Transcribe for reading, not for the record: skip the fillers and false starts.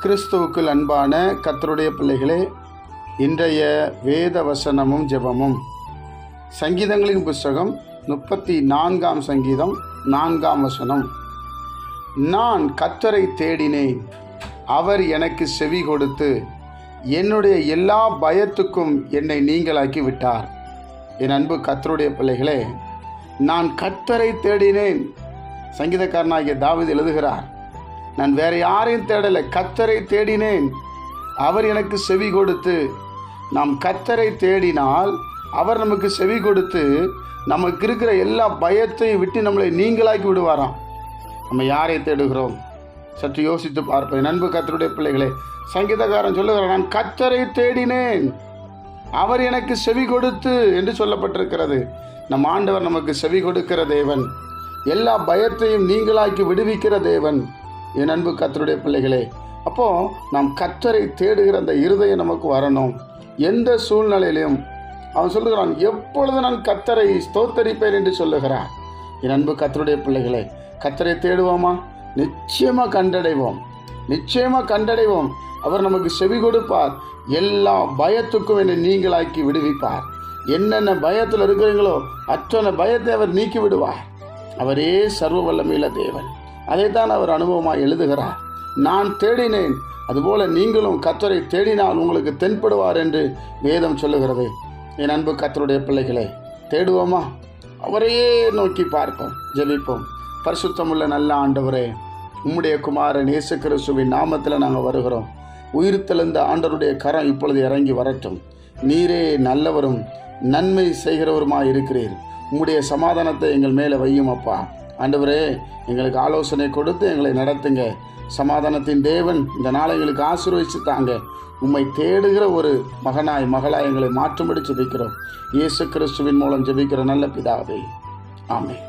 கிறிஸ்துவுக்குள் அன்பான கர்த்தருடைய பிள்ளைகளே, இன்றைய வேத வசனமும் ஜெபமும் சங்கீதங்களின் புஸ்தகம் 34 சங்கீதம் 4 வசனம். நான் கர்த்தரை தேடினேன், அவர் எனக்கு செவி கொடுத்து என்னுடைய எல்லா பயத்துக்கும் என்னை நீங்களாக்கி விட்டார். என் அன்பு கர்த்தருடைய பிள்ளைகளே, நான் கர்த்தரை தேடினேன். சங்கீதக்காரனாகிய தாவீது எழுதுகிறார், நான் வேற யாரையும் தேடலை, கர்த்தரை தேடினேன், அவர் எனக்கு செவி கொடுத்து. நாம் கர்த்தரை தேடினால் அவர் நமக்கு செவி கொடுத்து நமக்கு இருக்கிற எல்லா பயத்தையும் விட்டு நம்மளை நீங்களாக்கி விடுவாராம். நம்ம யாரை தேடுகிறோம் சற்று யோசித்து பார்ப்போம். அன்பு கர்த்தருடைய பிள்ளைகளே, சங்கீதக்காரன் சொல்லுகிறார், நான் கர்த்தரை தேடினேன், அவர் எனக்கு செவி கொடுத்து என்று சொல்லப்பட்டிருக்கிறது. நம் ஆண்டவர் நமக்கு செவி கொடுக்கிற தேவன், எல்லா பயத்தையும் நீங்களாக்கி விடுவிக்கிற தேவன். என் அன்பு கர்த்தருடைய பிள்ளைகளே, அப்போ நாம் கர்த்தரை தேடுகிற அந்த இருதயம் நமக்கு வரணும். எந்த சூழ்நிலையிலும் அவன் சொல்லுகிறான், எப்பொழுது நான் கர்த்தரை ஸ்தோத்தரிப்பேன் என்று சொல்லுகிறான். என் அன்பு கர்த்தருடைய பிள்ளைகளே, கர்த்தரை தேடுவோமா? நிச்சயமாக கண்டடைவோம். அவர் நமக்கு செவி கொடுப்பார், எல்லா பயத்துக்கும் என்னை நீங்களாக்கி விடுவிப்பார். என்னென்ன பயத்தில் இருக்கிறீங்களோ அத்தனை பயத்தை அவர் நீக்கி விடுவார். அவரே சர்வ வல்லமையுள்ள தேவன். அதைத்தான் அவர் அனுபவமாக எழுதுகிறார். நான் தேடினேன், அதுபோல நீங்களும் கர்த்தரை தேடினால் உங்களுக்கு தென்படுவார் என்று வேதம் சொல்லுகிறது. என் அன்பு கர்த்தருடைய பிள்ளைகளை தேடுவோமா? அவரையே நோக்கி பார்ப்போம், ஜெபிப்போம். பரிசுத்தமுள்ள நல்ல ஆண்டவரே, உம்முடைய குமாரன் இயேசு கிறிஸ்துவின் நாமத்தில் நாங்கள் வருகிறோம். உயிர் தெழுந்த ஆண்டவருடைய கரம் இப்பொழுது இறங்கி வரட்டும். நீரே நல்லவரும் நன்மை செய்கிறவருமாய் இருக்கிறீர். உம்முடைய சமாதானத்தை எங்கள் மேலே வையும் அப்பா. ஆண்டவரே, எங்களுக்கு ஆலோசனை கொடுத்து எங்களை நடத்துங்க. சமாதானத்தின் தேவன் இந்த நாளை எங்களுக்கு ஆசீர்வதிச்சு தாங்க. உம்மை தேடுகிற ஒரு மகளாய் எங்களை மாற்றும்படி ஜெபிக்கிறோம். இயேசு கிறிஸ்துவின் மூலம் ஜெபிக்கிற நல்ல பிதாவே, ஆமென்.